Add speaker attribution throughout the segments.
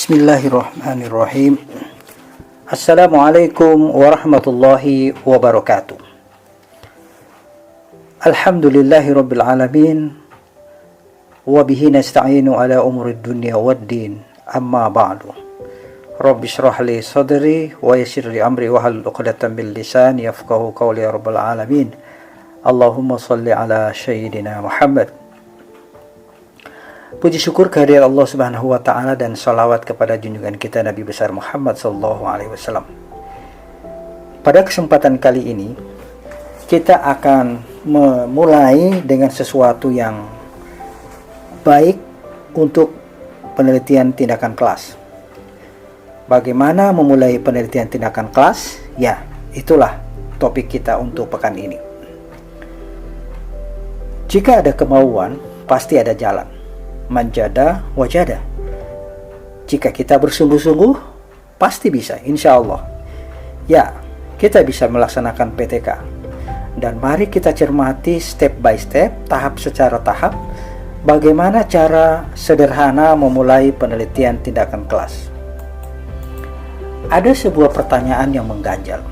Speaker 1: Bismillahirrahmanirrahim. Assalamualaikum warahmatullahi wabarakatuh. Alhamdulillahi rabbil alamin. Wabihi nasta'inu ala umurid dunya waddin. Amma ba'du. Rabbi syrah li sadri wa yassir li amri wa hlul 'uqdatam min lisani yafqahu qawli ya rabbal alamin. Allahumma shalli ala sayyidina Muhammad. Puji syukur kehadirat Allah Subhanahu wa taala dan salawat kepada junjungan kita Nabi besar Muhammad sallallahu alaihi wasallam. Pada kesempatan kali ini kita akan memulai dengan sesuatu yang baik untuk penelitian tindakan kelas. Bagaimana memulai penelitian tindakan kelas? Ya, itulah topik kita untuk pekan ini. Jika ada kemauan, pasti ada jalan. Manjada wajada. Jika kita bersungguh-sungguh, pasti bisa, insya Allah. Ya, kita bisa melaksanakan PTK. Dan mari kita cermati step by step, tahap secara tahap, bagaimana cara sederhana memulai penelitian tindakan kelas. Ada sebuah pertanyaan yang mengganjal.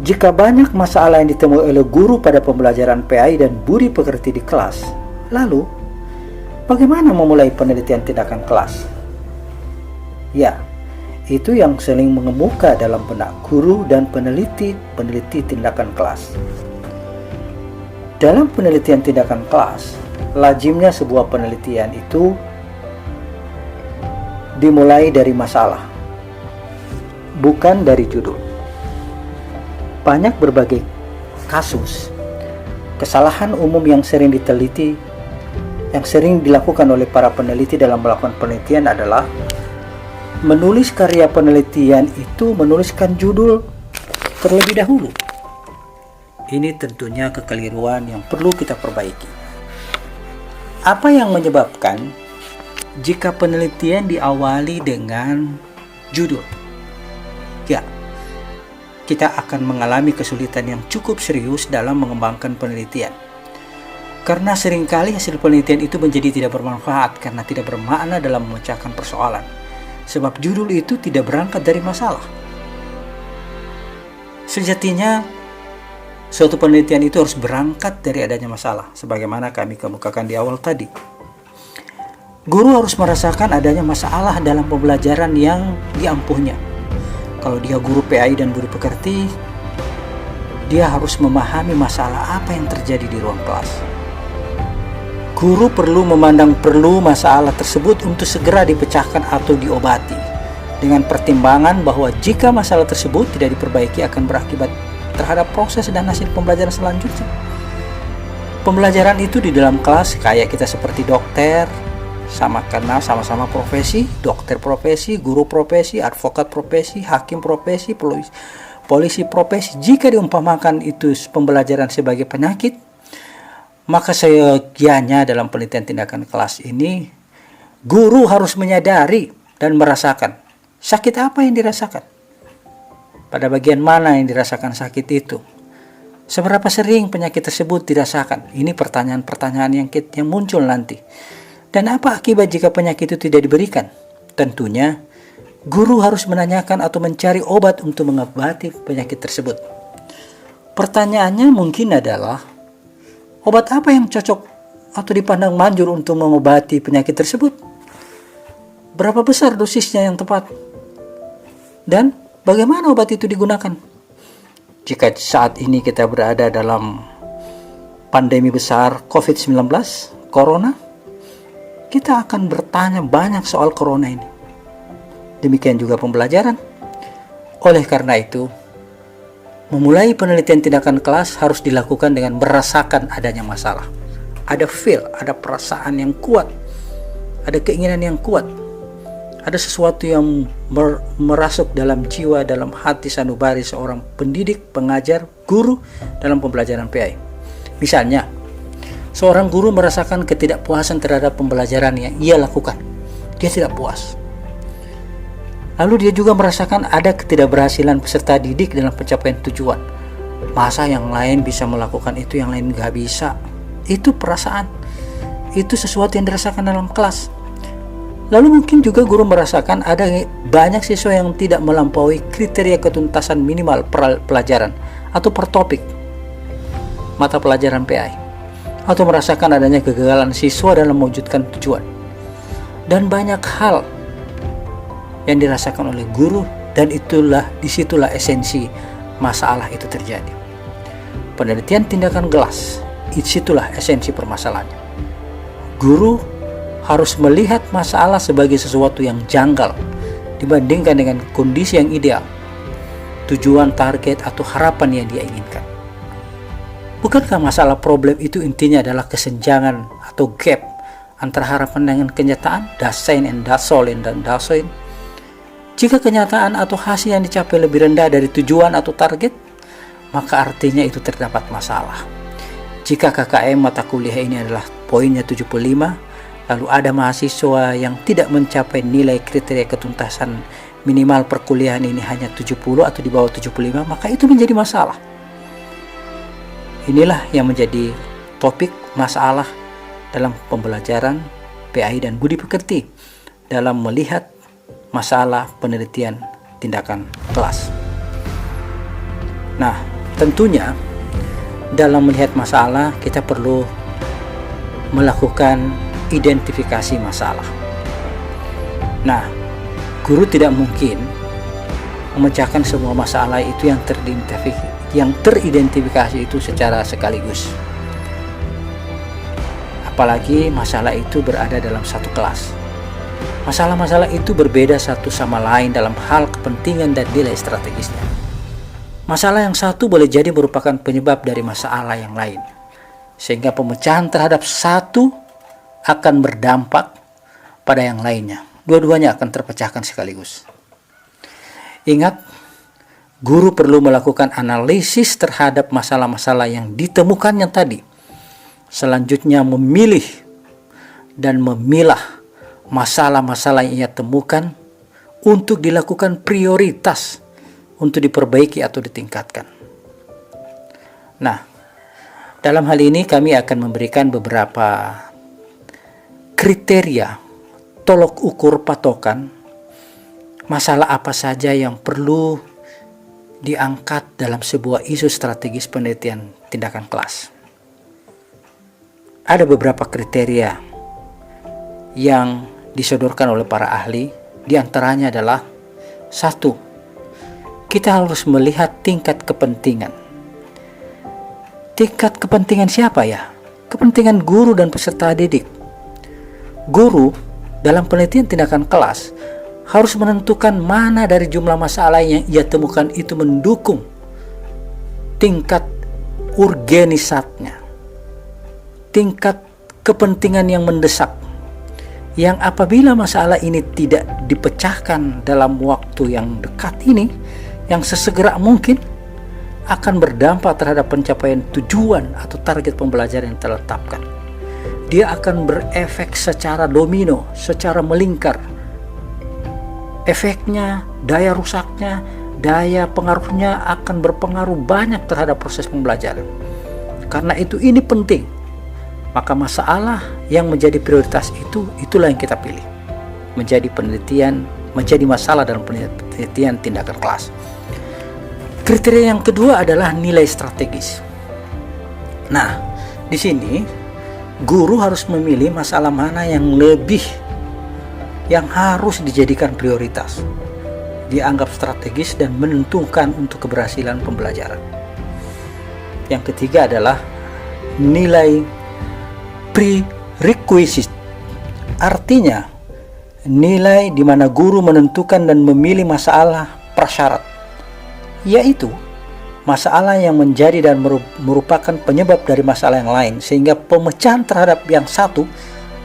Speaker 1: Jika banyak masalah yang ditemui oleh guru pada pembelajaran PAI dan budi pekerti di kelas, lalu bagaimana memulai penelitian tindakan kelas? Ya, itu yang sering mengemuka dalam benak guru dan peneliti tindakan kelas. Dalam penelitian tindakan kelas, lazimnya sebuah penelitian itu dimulai dari masalah, bukan dari judul. Banyak berbagai kasus kesalahan umum yang sering dilakukan oleh para peneliti dalam melakukan penelitian adalah menulis karya penelitian itu menuliskan judul terlebih dahulu. Ini tentunya kekeliruan yang perlu kita perbaiki. Apa yang menyebabkan jika penelitian diawali dengan judul? Ya, kita akan mengalami kesulitan yang cukup serius dalam mengembangkan penelitian. Karena seringkali hasil penelitian itu menjadi tidak bermanfaat karena tidak bermakna dalam memecahkan persoalan. Sebab judul itu tidak berangkat dari masalah. Sejatinya, suatu penelitian itu harus berangkat dari adanya masalah. Sebagaimana kami kemukakan di awal tadi. Guru harus merasakan adanya masalah dalam pembelajaran yang diampuhnya. Kalau dia guru PAI dan budi pekerti, dia harus memahami masalah apa yang terjadi di ruang kelas. Guru perlu memandang masalah tersebut untuk segera dipecahkan atau diobati, dengan pertimbangan bahwa jika masalah tersebut tidak diperbaiki akan berakibat terhadap proses dan hasil pembelajaran selanjutnya. Pembelajaran itu di dalam kelas kayak kita seperti dokter, sama-sama profesi, dokter profesi, guru profesi, advokat profesi, hakim profesi, polisi profesi. Jika diumpamakan itu pembelajaran sebagai penyakit, maka seyogianya dalam penelitian tindakan kelas ini, guru harus menyadari dan merasakan sakit apa yang dirasakan. Pada bagian mana yang dirasakan sakit itu? Seberapa sering penyakit tersebut dirasakan? Ini pertanyaan-pertanyaan yang muncul nanti. Dan apa akibat jika penyakit itu tidak diberikan? Tentunya, guru harus menanyakan atau mencari obat untuk mengobati penyakit tersebut. Pertanyaannya mungkin adalah, obat apa yang cocok atau dipandang manjur untuk mengobati penyakit tersebut? Berapa besar dosisnya yang tepat? Dan bagaimana obat itu digunakan? Jika saat ini kita berada dalam pandemi besar COVID-19, Corona, kita akan bertanya banyak soal Corona ini. Demikian juga pembelajaran. Oleh karena itu, memulai penelitian tindakan kelas harus dilakukan dengan merasakan adanya masalah. Ada feel, ada perasaan yang kuat, ada keinginan yang kuat, ada sesuatu yang merasuk dalam jiwa, dalam hati sanubari seorang pendidik, pengajar, guru dalam pembelajaran PAI. Misalnya, seorang guru merasakan ketidakpuasan terhadap pembelajaran yang ia lakukan. Dia tidak puas. Lalu dia juga merasakan ada ketidakberhasilan peserta didik dalam pencapaian tujuan. Masa yang lain bisa melakukan itu, yang lain gak bisa? Itu perasaan. Itu sesuatu yang dirasakan dalam kelas. Lalu mungkin juga guru merasakan ada banyak siswa yang tidak melampaui kriteria ketuntasan minimal pelajaran atau per topik mata pelajaran PI, atau merasakan adanya kegagalan siswa dalam mewujudkan tujuan. Dan banyak hal yang dirasakan oleh guru, dan disitulah esensi masalah itu terjadi. Penelitian tindakan gelas, disitulah esensi permasalahannya. Guru harus melihat masalah sebagai sesuatu yang janggal dibandingkan dengan kondisi yang ideal, tujuan, target, atau harapan yang dia inginkan. Bukankah masalah problem itu intinya adalah kesenjangan atau gap antara harapan dengan kenyataan, Dasein and Dasolin dan Dasein? Jika kenyataan atau hasil yang dicapai lebih rendah dari tujuan atau target, maka artinya itu terdapat masalah. Jika KKM mata kuliah ini adalah poinnya 75, lalu ada mahasiswa yang tidak mencapai nilai kriteria ketuntasan minimal perkuliahan ini hanya 70 atau di bawah 75, maka itu menjadi masalah. Inilah yang menjadi topik masalah dalam pembelajaran PAI dan budi pekerti dalam melihat masalah penelitian tindakan kelas. Nah, tentunya dalam melihat masalah kita perlu melakukan identifikasi masalah. Nah, guru tidak mungkin memecahkan semua masalah itu yang teridentifikasi itu secara sekaligus. Apalagi masalah itu berada dalam satu kelas. Masalah-masalah itu berbeda satu sama lain dalam hal kepentingan dan nilai strategisnya. Masalah yang satu boleh jadi merupakan penyebab dari masalah yang lain, sehingga pemecahan terhadap satu akan berdampak pada yang lainnya. Dua-duanya akan terpecahkan sekaligus. Ingat, guru perlu melakukan analisis terhadap masalah-masalah yang ditemukannya tadi. Selanjutnya memilih dan memilah masalah-masalah yang ia temukan untuk dilakukan prioritas untuk diperbaiki atau ditingkatkan. Nah, dalam hal ini kami akan memberikan beberapa kriteria, tolok ukur patokan masalah apa saja yang perlu diangkat dalam sebuah isu strategis penelitian tindakan kelas. Ada beberapa kriteria yang disodorkan oleh para ahli, diantaranya adalah 1. Kita harus melihat tingkat kepentingan. Tingkat kepentingan siapa ya? Kepentingan guru dan peserta didik. Guru dalam penelitian tindakan kelas harus menentukan mana dari jumlah masalah yang ia temukan itu mendukung tingkat urgenisatnya, tingkat kepentingan yang mendesak, yang apabila masalah ini tidak dipecahkan dalam waktu yang dekat ini, yang sesegera mungkin, akan berdampak terhadap pencapaian tujuan atau target pembelajaran yang telah ditetapkan. Dia akan berefek secara domino, secara melingkar. Efeknya, daya rusaknya, daya pengaruhnya akan berpengaruh banyak terhadap proses pembelajaran. Karena itu ini penting. Maka masalah yang menjadi prioritas itulah yang kita pilih. Menjadi masalah dalam penelitian tindakan kelas. Kriteria yang kedua adalah nilai strategis. Nah, di sini guru harus memilih masalah mana yang harus dijadikan prioritas, dianggap strategis dan menentukan untuk keberhasilan pembelajaran. Yang ketiga adalah nilai prerequisite. Artinya, nilai di mana guru menentukan dan memilih masalah prasyarat, yaitu masalah yang menjadi dan merupakan penyebab dari masalah yang lain, sehingga pemecahan terhadap yang satu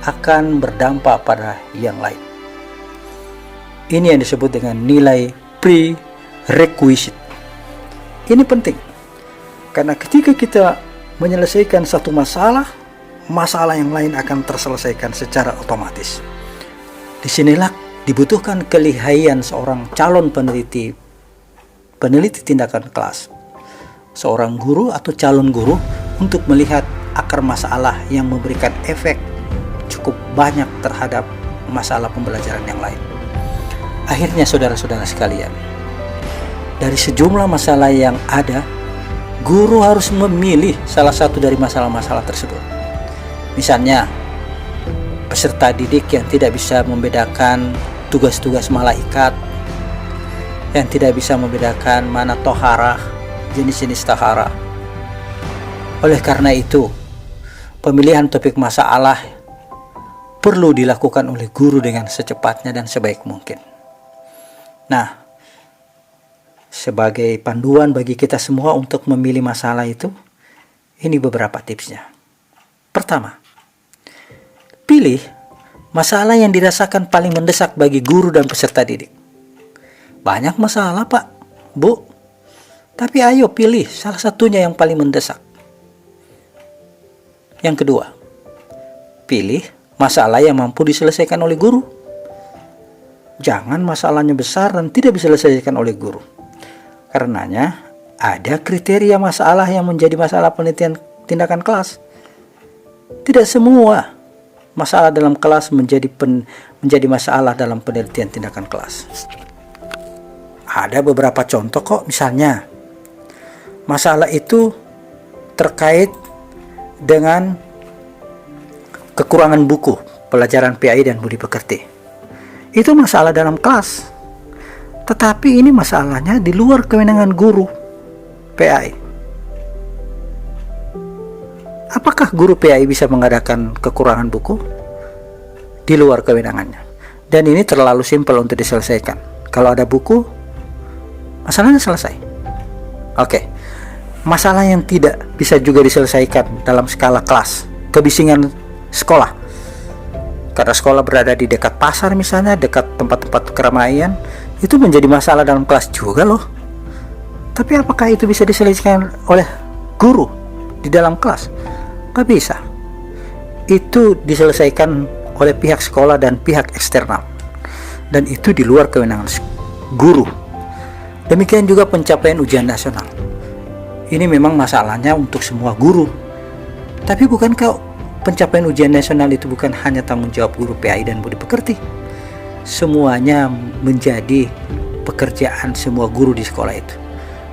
Speaker 1: akan berdampak pada yang lain. Ini yang disebut dengan nilai prerequisite. Ini penting, karena ketika kita menyelesaikan satu masalah, masalah yang lain akan terselesaikan secara otomatis. Disinilah dibutuhkan kelihayan seorang calon peneliti tindakan kelas, seorang guru atau calon guru, untuk melihat akar masalah yang memberikan efek cukup banyak terhadap masalah pembelajaran yang lain. Akhirnya saudara-saudara sekalian, dari sejumlah masalah yang ada, guru harus memilih salah satu dari masalah-masalah tersebut. Misalnya, peserta didik yang tidak bisa membedakan tugas-tugas malaikat, yang tidak bisa membedakan mana toharah, jenis-jenis taharah. Oleh karena itu, pemilihan topik masalah perlu dilakukan oleh guru dengan secepatnya dan sebaik mungkin. Nah, sebagai panduan bagi kita semua untuk memilih masalah itu, ini beberapa tipsnya. Pertama, pilih masalah yang dirasakan paling mendesak bagi guru dan peserta didik. Banyak masalah, Pak, Bu, tapi ayo pilih salah satunya yang paling mendesak. Yang kedua, pilih masalah yang mampu diselesaikan oleh guru. Jangan masalahnya besar dan tidak bisa diselesaikan oleh guru. Karenanya, ada kriteria masalah yang menjadi masalah penelitian tindakan kelas. Tidak semua masalah dalam kelas menjadi masalah dalam penelitian tindakan kelas. Ada beberapa contoh kok, misalnya masalah itu terkait dengan kekurangan buku pelajaran PAI dan budi pekerti. Itu masalah dalam kelas, tetapi ini masalahnya di luar kewenangan guru PAI. Apakah guru PAI bisa mengadakan kekurangan buku? Di luar kewenangannya. Dan ini terlalu simpel untuk diselesaikan. Kalau ada buku, masalahnya selesai. Oke. Masalah yang tidak bisa juga diselesaikan dalam skala kelas, kebisingan sekolah. Karena sekolah berada di dekat pasar misalnya, dekat tempat-tempat keramaian, itu menjadi masalah dalam kelas juga loh. Tapi apakah itu bisa diselesaikan oleh guru di dalam kelas? Gak bisa. Itu diselesaikan oleh pihak sekolah dan pihak eksternal, dan itu di luar kewenangan guru. Demikian juga pencapaian ujian nasional. Ini memang masalahnya untuk semua guru. Tapi bukankah pencapaian ujian nasional itu bukan hanya tanggung jawab guru PAI dan budi pekerti? Semuanya menjadi pekerjaan semua guru di sekolah itu.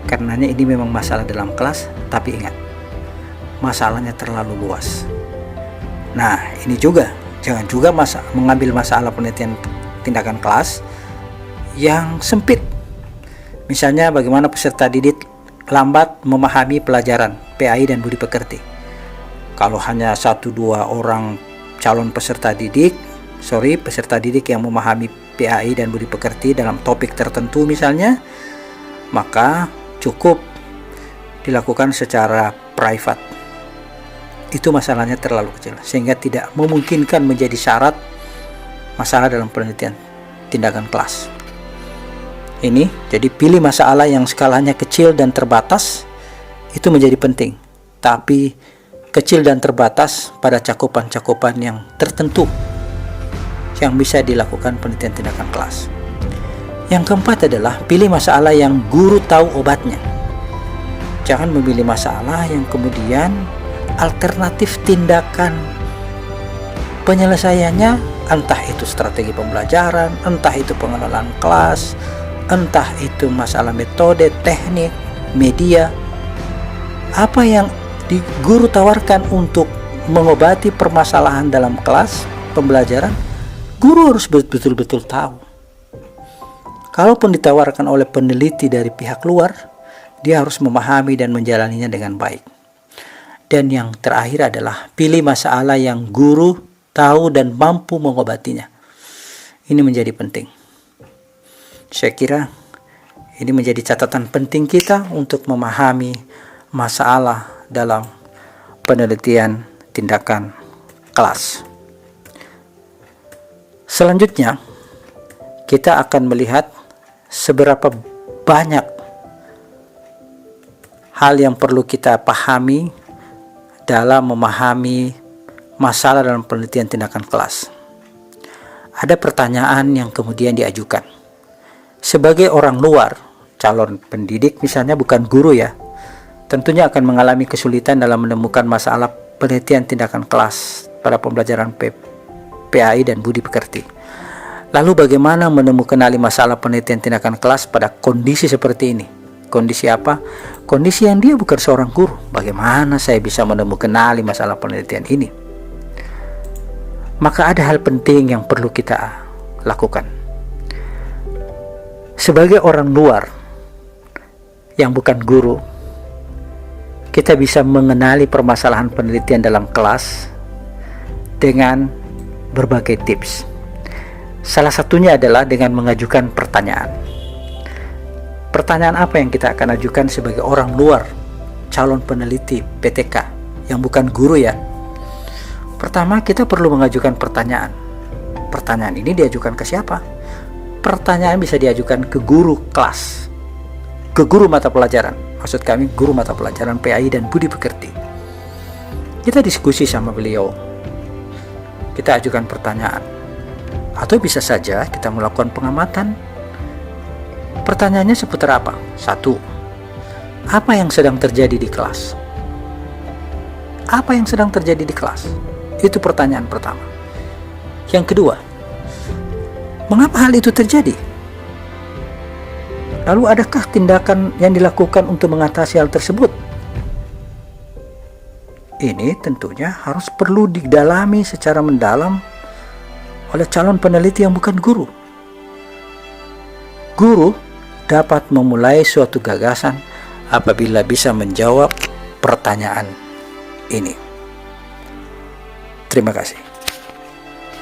Speaker 1: Karenanya ini memang masalah dalam kelas, tapi ingat, masalahnya terlalu luas. Nah, ini juga, jangan juga mengambil masalah penelitian tindakan kelas yang sempit. Misalnya bagaimana peserta didik lambat memahami pelajaran PAI dan budi pekerti. Kalau hanya 1-2 orang calon peserta didik yang memahami PAI dan budi pekerti dalam topik tertentu misalnya, maka cukup dilakukan secara private. Itu masalahnya terlalu kecil sehingga tidak memungkinkan menjadi syarat masalah dalam penelitian tindakan kelas. Ini jadi pilih masalah yang skalanya kecil dan terbatas, itu menjadi penting, tapi kecil dan terbatas pada cakupan-cakupan yang tertentu yang bisa dilakukan penelitian tindakan kelas. Yang keempat adalah pilih masalah yang guru tahu obatnya. Jangan memilih masalah yang kemudian alternatif tindakan penyelesaiannya, entah itu strategi pembelajaran, entah itu pengelolaan kelas, entah itu masalah metode, teknik, media. Apa yang guru tawarkan untuk mengobati permasalahan dalam kelas pembelajaran, guru harus betul-betul tahu. Kalaupun ditawarkan oleh peneliti dari pihak luar, dia harus memahami dan menjalaninya dengan baik. Dan yang terakhir adalah pilih masalah yang guru tahu dan mampu mengobatinya. Ini menjadi penting. Saya kira ini menjadi catatan penting kita untuk memahami masalah dalam penelitian tindakan kelas. Selanjutnya, kita akan melihat seberapa banyak hal yang perlu kita pahami dalam memahami masalah dalam penelitian tindakan kelas. Ada pertanyaan yang kemudian diajukan. Sebagai orang luar, calon pendidik misalnya, bukan guru ya, tentunya akan mengalami kesulitan dalam menemukan masalah penelitian tindakan kelas pada pembelajaran PAI dan budi pekerti. Lalu bagaimana menemukan masalah penelitian tindakan kelas pada kondisi seperti ini? Kondisi apa? Kondisi yang dia bukan seorang guru. Bagaimana saya bisa menemukan masalah penelitian ini? Maka ada hal penting yang perlu kita lakukan. Sebagai orang luar yang bukan guru, kita bisa mengenali permasalahan penelitian dalam kelas dengan berbagai tips. Salah satunya adalah dengan mengajukan pertanyaan. Pertanyaan apa yang kita akan ajukan sebagai orang luar, calon peneliti PTK yang bukan guru ya? Pertama, kita perlu mengajukan pertanyaan. Pertanyaan ini diajukan ke siapa? Pertanyaan bisa diajukan ke guru kelas, ke guru mata pelajaran. Maksud kami guru mata pelajaran PAI dan budi pekerti. Kita diskusi sama beliau. Kita ajukan pertanyaan. Atau bisa saja kita melakukan pengamatan. Pertanyaannya seputar apa? 1. Apa yang sedang terjadi di kelas? Apa yang sedang terjadi di kelas? Itu pertanyaan pertama. Yang kedua, mengapa hal itu terjadi? Lalu adakah tindakan yang dilakukan untuk mengatasi hal tersebut? Ini tentunya harus perlu didalami secara mendalam oleh calon peneliti yang bukan guru. Guru dapat memulai suatu gagasan apabila bisa menjawab pertanyaan ini. Terima kasih.